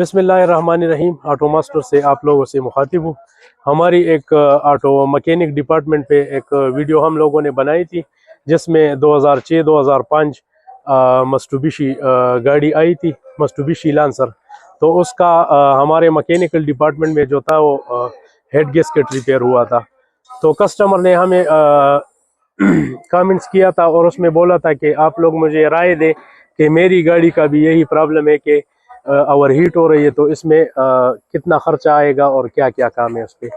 बिस्मिल्लाहिर्रहमानिर्रहीम। Auto master से आप लोगों से मुखातिब हूँ। हमारी एक ऑटो मैकेनिक डिपार्टमेंट पे एक वीडियो हम लोगों ने बनाई थी, जिसमें 2006-2005 मस्टूबिशी गाड़ी आई थी, मस्टूबिशी लांसर। तो उसका हमारे मैकेनिकल डिपार्टमेंट में जो था वो हेड गैस्केट रिपेयर हुआ था। तो कस्टमर ने हमें कमेंट्स किया था और उसमें बोला था कि आप लोग मुझे राय दें कि मेरी गाड़ी का भी यही प्रॉब्लम है कि ओवर हीट हो रही है, तो इसमें कितना खर्चा आएगा और क्या क्या काम है उस पर।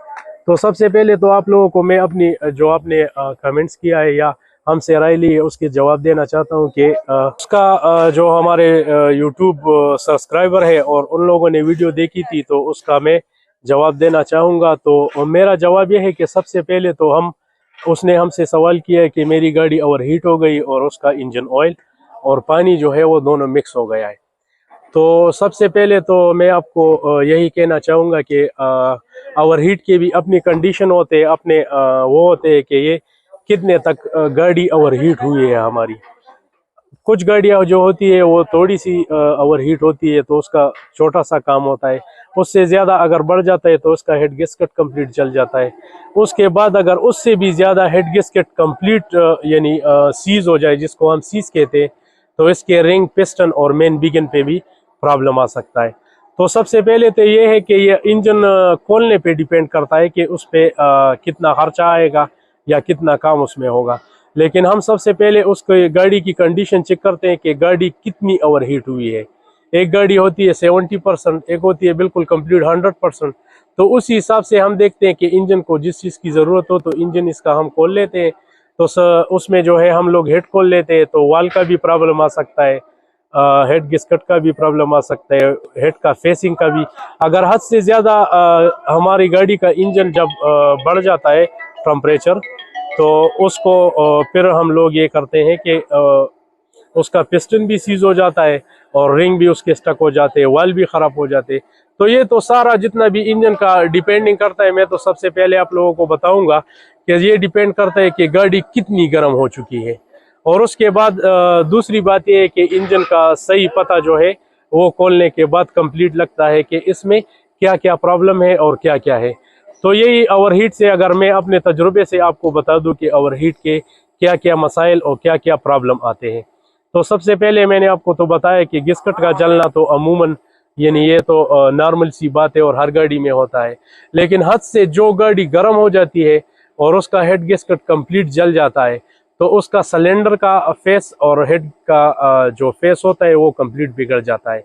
तो सबसे पहले तो आप लोगों को मैं अपनी जो आपने कमेंट्स किया है या हमसे राय ली है उसके जवाब देना चाहता हूं कि उसका जो हमारे यूट्यूब सब्सक्राइबर है और उन लोगों ने वीडियो देखी थी, तो उसका मैं जवाब देना चाहूँगा। तो मेरा जवाब यह है कि सबसे पहले तो उसने हमसे सवाल किया है कि मेरी गाड़ी ओवर हीट हो गई और उसका इंजन ऑयल और पानी जो है वो दोनों मिक्स हो गया है। तो सबसे पहले तो मैं आपको यही कहना चाहूँगा कि ओवर हीट के भी अपनी कंडीशन होते हैं, अपने वो होते हैं कि ये कितने तक गाड़ी ओवर हीट हुई है हमारी। कुछ गाड़ियाँ जो होती है वो थोड़ी सी ओवर हीट होती है तो उसका छोटा सा काम होता है, उससे ज़्यादा अगर बढ़ जाता है तो उसका हेड गैस्केट कंप्लीट जल जाता है। उसके बाद अगर उससे भी ज़्यादा हेड गैस्केट कंप्लीट यानी सीज हो जाए, जिसको हम सीज कहते हैं, तो इसके रिंग, पिस्टन और मेन बिगन पे भी प्रॉब्लम आ सकता है। तो सबसे पहले तो ये है कि ये इंजन खोलने पे डिपेंड करता है कि उस पर कितना खर्चा आएगा या कितना काम उसमें होगा। लेकिन हम सबसे पहले उसको गाड़ी की कंडीशन चेक करते हैं कि गाड़ी कितनी ओवर हीट हुई है। एक गाड़ी होती है 70%, एक होती है बिल्कुल कंप्लीट 100%। तो उसी हिसाब से हम देखते हैं कि इंजन को जिस चीज़ की ज़रूरत हो तो इंजन इसका हम खोल लेते हैं। तो उसमें जो है हम लोग हेड खोल लेते हैं, तो वाल का भी प्रॉब्लम आ सकता है, हेड गैस्केट का भी प्रॉब्लम आ सकता है, हेड का फेसिंग का भी। अगर हद से ज़्यादा हमारी गाड़ी का इंजन जब बढ़ जाता है टेम्परेचर, तो उसको फिर हम लोग ये करते हैं कि उसका पिस्टन भी सीज हो जाता है और रिंग भी उसके स्टक हो जाते हैं, वाल भी ख़राब हो जाते हैं। तो ये तो सारा जितना भी इंजन का डिपेंडिंग करता है। मैं तो सबसे पहले आप लोगों को बताऊंगा कि ये डिपेंड करता है कि गाड़ी कितनी गर्म हो चुकी है। और उसके बाद दूसरी बात ये है कि इंजन का सही पता जो है वो खोलने के बाद कंप्लीट लगता है कि इसमें क्या क्या प्रॉब्लम है और क्या क्या है। तो यही ओवरहीट से, अगर मैं अपने तजुर्बे से आपको बता दूं कि ओवरहीट के क्या क्या मसाइल और क्या क्या प्रॉब्लम आते हैं। तो सबसे पहले मैंने आपको तो बताया कि गैस्केट का जलना तो अमूमन यानी ये तो नॉर्मल सी बात है और हर गाड़ी में होता है। लेकिन हद से जो गाड़ी गर्म हो जाती है और उसका हेड गैस्केट कंप्लीट जल जाता है, तो उसका सिलेंडर का फेस और हेड का जो फेस होता है वो कंप्लीट बिगड़ जाता है।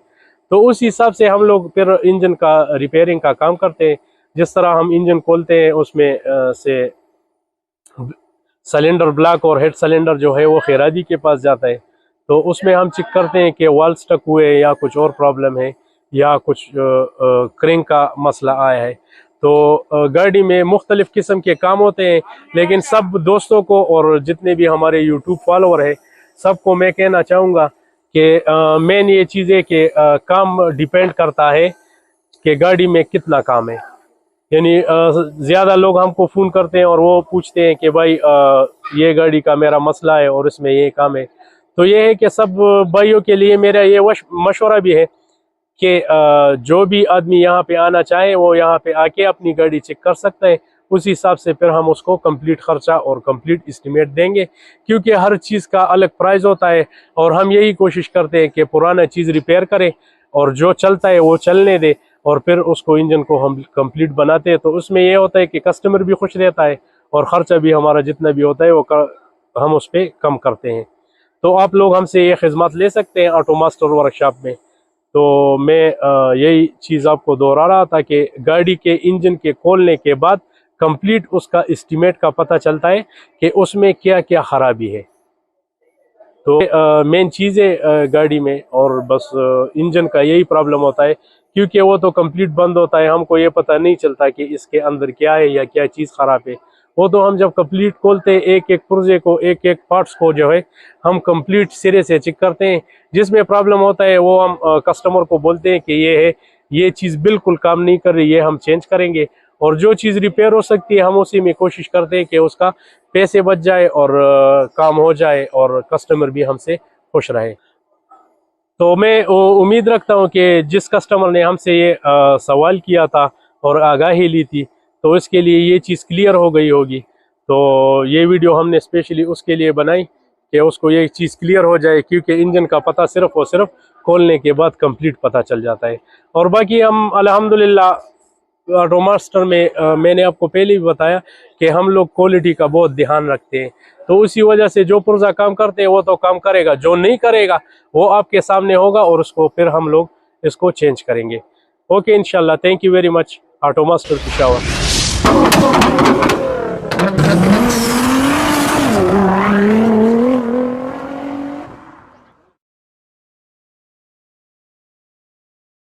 तो उस हिसाब से हम लोग फिर इंजन का रिपेयरिंग का काम करते हैं। जिस तरह हम इंजन खोलते हैं उसमें से सिलेंडर ब्लॉक और हेड सिलेंडर जो है वो खैरादी के पास जाता है। तो उसमें हम चेक करते हैं कि वाल स्टक हुए या कुछ और प्रॉब्लम है या कुछ क्रैंक का मसला आया है। तो गाड़ी में मुख्तलिफ किस्म के काम होते हैं, लेकिन सब दोस्तों को और जितने भी हमारे यूट्यूब फॉलोअर है सबको मैं कहना चाहूँगा कि मेन ये चीज़ है कि काम डिपेंड करता है कि गाड़ी में कितना काम है। यानी ज़्यादा लोग हमको फ़ोन करते हैं और वो पूछते हैं कि भाई ये गाड़ी का मेरा मसला है और इसमें ये काम है। तो ये है कि सब भाइयों के लिए मेरा ये मशवरा भी है कि जो भी आदमी यहाँ पे आना चाहे वो यहाँ पे आके अपनी गाड़ी चेक कर सकता है। उसी हिसाब से फिर हम उसको कंप्लीट खर्चा और कंप्लीट एस्टिमेट देंगे, क्योंकि हर चीज़ का अलग प्राइस होता है। और हम यही कोशिश करते हैं कि पुराना चीज़ रिपेयर करें और जो चलता है वो चलने दे, और फिर उसको इंजन को हम कंप्लीट बनाते हैं। तो उसमें ये होता है कि कस्टमर भी खुश रहता है और ख़र्चा भी हमारा जितना भी होता है वो हम उस पर कम करते हैं। तो आप लोग हमसे ये खिदमत ले सकते हैं ऑटो मास्टर वर्कशॉप में। तो मैं यही चीज़ आपको दोहरा रहा था कि गाड़ी के इंजन के खोलने के बाद कंप्लीट उसका एस्टीमेट का पता चलता है कि उसमें क्या क्या ख़राबी है। तो मेन चीज़ है गाड़ी में, और बस इंजन का यही प्रॉब्लम होता है, क्योंकि वो तो कंप्लीट बंद होता है, हमको ये पता नहीं चलता कि इसके अंदर क्या है या क्या चीज़ ख़राब है। वो तो हम जब कंप्लीट खोलते हैं एक एक पुर्जे को, एक एक पार्ट्स को जो है हम कंप्लीट सिरे से चेक करते हैं। जिसमें प्रॉब्लम होता है वो हम कस्टमर को बोलते हैं कि ये है, ये चीज़ बिल्कुल काम नहीं कर रही है, हम चेंज करेंगे। और जो चीज़ रिपेयर हो सकती है हम उसी में कोशिश करते हैं कि उसका पैसे बच जाए और काम हो जाए और कस्टमर भी हमसे खुश रहे। تو میں امید رکھتا ہوں کہ جس کسٹمر نے ہم سے یہ سوال کیا تھا اور آگاہی لی تھی تو اس کے لیے یہ چیز کلیئر ہو گئی ہوگی. تو یہ ویڈیو ہم نے اسپیشلی اس کے لیے بنائی کہ اس کو یہ چیز کلیئر ہو جائے، کیونکہ انجن کا پتہ صرف اور صرف کھولنے کے بعد کمپلیٹ پتہ چل جاتا ہے. اور باقی ہم الحمدللہ آٹو ماسٹر میں نے آپ کو پہلے بھی بتایا کہ ہم لوگ کوالٹی کا بہت دھیان رکھتے ہیں. تو اسی وجہ سے جو پرزہ کام کرتے ہیں وہ تو کام کرے گا، جو نہیں کرے گا وہ آپ کے سامنے ہوگا اور اس کو پھر ہم لوگ اس کو چینج کریں گے. اوکے انشاءاللہ. Thank you very much. Auto master Peshawar.